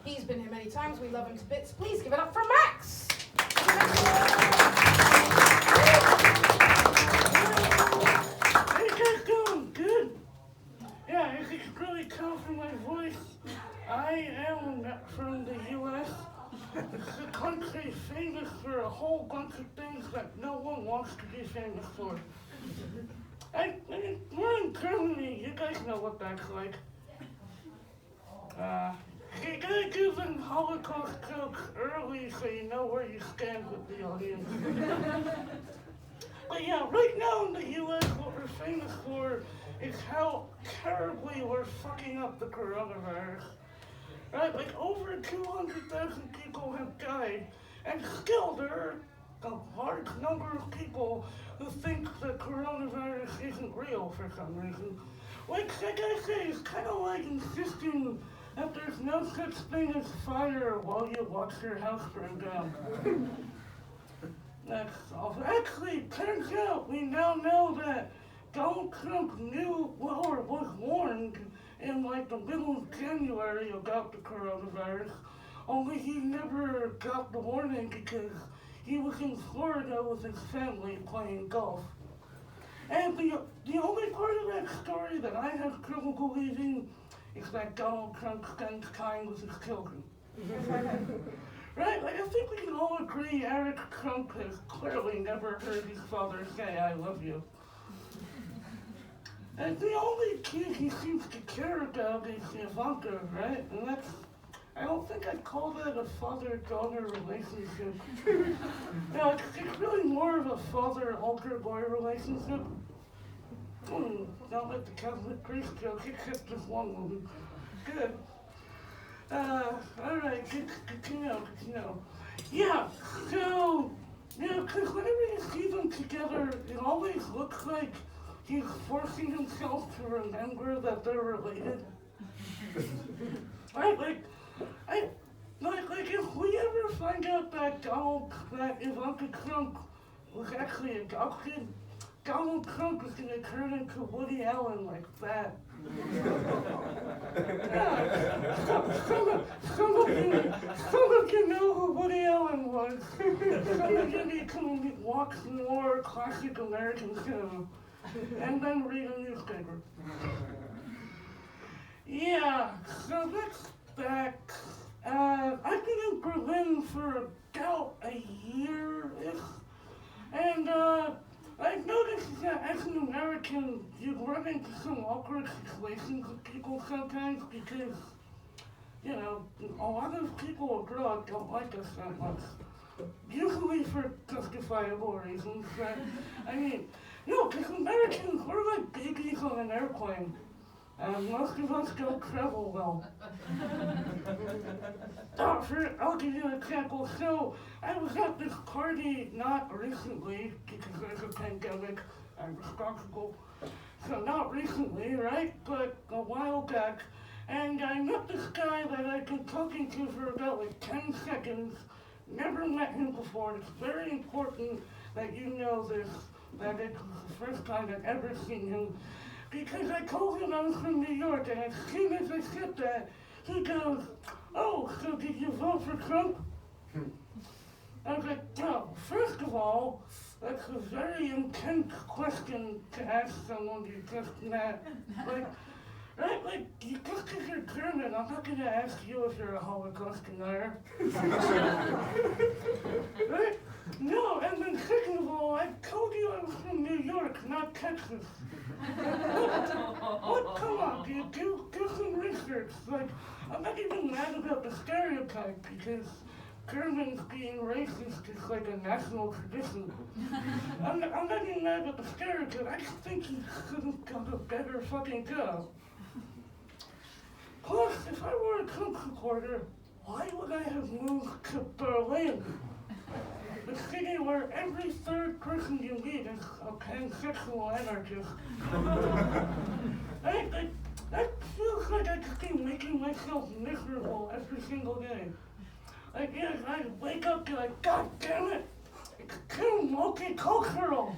He's been here many times. We love him to bits. Please give it up for Max. How you guys doing? Good? Yeah, as you can really tell from my voice, I am from the U.S. It's a country famous for a whole bunch of things that no one wants to be famous for. We're in Germany. You guys know what that's like. You gotta do them Holocaust jokes early so you know where you stand with the audience. But yeah, right now in the U.S., what we're famous for is how terribly we're fucking up the coronavirus. Right? Like over 200,000 people have died, and still there are a large number of people who think the coronavirus isn't real for some reason. Like I say, it's kind of like insisting that there's no such thing as fire while you watch your house burn down. That's awful. Actually, turns out we now know that Donald Trump knew or was warned in like the middle of January about the coronavirus, only he never got the warning because he was in Florida with his family playing golf. And the only part of that story that I have trouble believing is that Donald Trump spends time with his children. Right? Like, I think we can all agree Eric Trump has clearly never heard his father say, "I love you." And the only kid he seems to care about is Ivanka, right? And that's, I don't think I'd call that a father-daughter relationship. No, it's really more of a father-altar boy relationship. Not like the Catholic priest joke, except just one woman. Good. Alright, good to know. Yeah, so, because whenever you see them together, it always looks like he's forcing himself to remember that they're related. Right? Like if we ever find out that Ivanka Trump was actually adopted, Donald Trump is going to turn into Woody Allen like that. Some of you know who Woody Allen was. Some of you need to watch more classic American cinema and then read a newspaper. Yeah, so that's back. I've been in Berlin for about a year-ish, and I've noticed that as an American, you run into some awkward situations with people sometimes because, a lot of people abroad don't like us that much. Usually for justifiable reasons, but, because Americans, we're like babies on an airplane. And most of us don't travel well. I'll give you an example. So, I was at this party not recently, because there's a pandemic, I'm responsible. So not recently, right? But a while back. And I met this guy that I've been talking to for about like 10 seconds. Never met him before. It's very important that you know this, that it's the first time I've ever seen him. Because I told him I was from New York, and as soon as I said that, he goes, "Oh, so did you vote for Trump?" I was like, "No, first of all, that's a very intense question to ask someone you just met. Right? Just because you're German, I'm not going to ask you if you're a Holocaust denier." Right? No, and then second of all, I told you I was from New York, not Texas. What? Come on, dude, do some research. Like, I'm not even mad about the stereotype because Germans being racist is like a national tradition. I'm not even mad about the stereotype. I just think he could have done a better fucking job. Plus, if I were a Trump supporter, why would I have moved to Berlin? The city where every third person you meet is a pansexual anarchist. That feels like I could be making myself miserable every single day. I wake up and like, God damn it, it's too multicultural.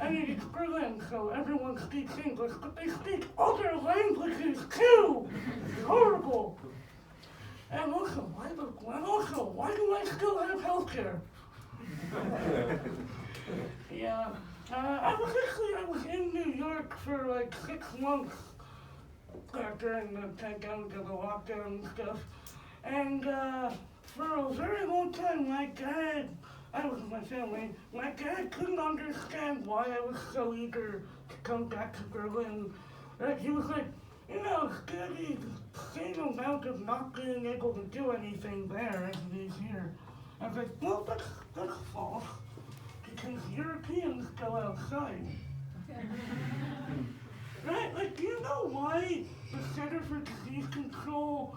It's Berlin, so everyone speaks English, but they speak other languages too. It's horrible. And also, why do I still have health care? Yeah. I was in New York for like 6 months during the pandemic and the lockdown and stuff. And for a very long time, my dad, I was with my family, my dad couldn't understand why I was so eager to come back to Berlin. Right? He was like, you know, Daddy, the same amount of not being able to do anything there as it is here. I was like, well, that's false, because Europeans go outside. Right? Like, do you know why the Center for Disease Control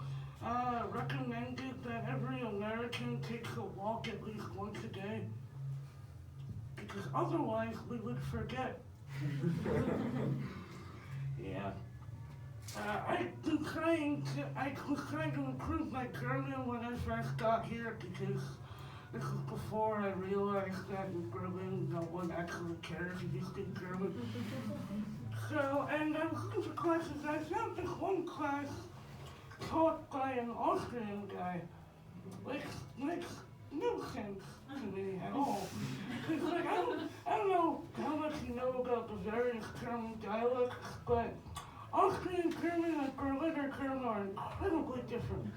recommended that every American takes a walk at least once a day? Because otherwise we would forget. Yeah. I was trying to improve my German when I first got here because this was before I realized that in Berlin no one actually cares if you speak German. So, and I was looking for classes. I found this one class taught by an Austrian guy. Makes no sense to me at all. Because, like, I don't know how much you know about the various German dialects, but Austrian German and Berliner German are incredibly different.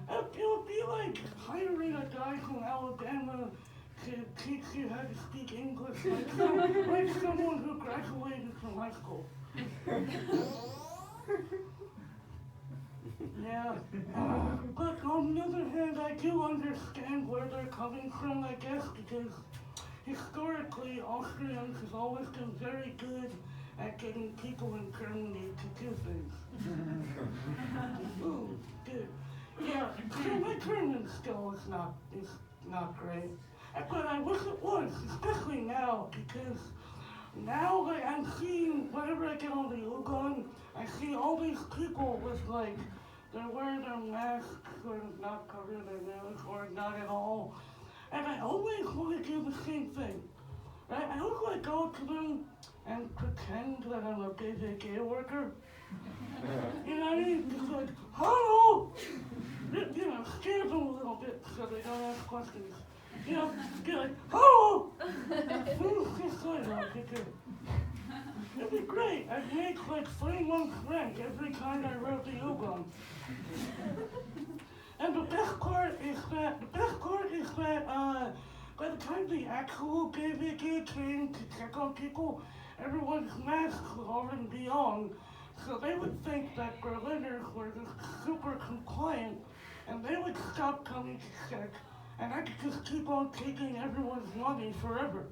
It would be like hiring a guy from Alabama to teach you how to speak English, like someone who graduated from high school. Yeah. But on the other hand, I do understand where they're coming from, I guess, because historically, Austrians have always been very good at getting people in Germany to do things. Ooh, good. Yeah, so my German skill is not great. But I wish it was, especially now, because now that I'm seeing, whenever I get on the U-Bahn, I see all these people with like, they're wearing their masks or not covering their nose or not at all. And I always want to do the same thing. Right? I always want to go to them and pretend that I'm a gay worker. You know what I mean? Just like, hello! You know, scare them a little bit so they don't ask questions. You know, be like, hello! Just like that, it'd be great. I'd make like 3 months rent every time I rode the U-Bahn. And the best part is that, by the time the actual KVK came to check on people, everyone's masks would already be on. So they would think that Berliners were just super compliant, and they would stop coming to check, and I could just keep on taking everyone's money forever.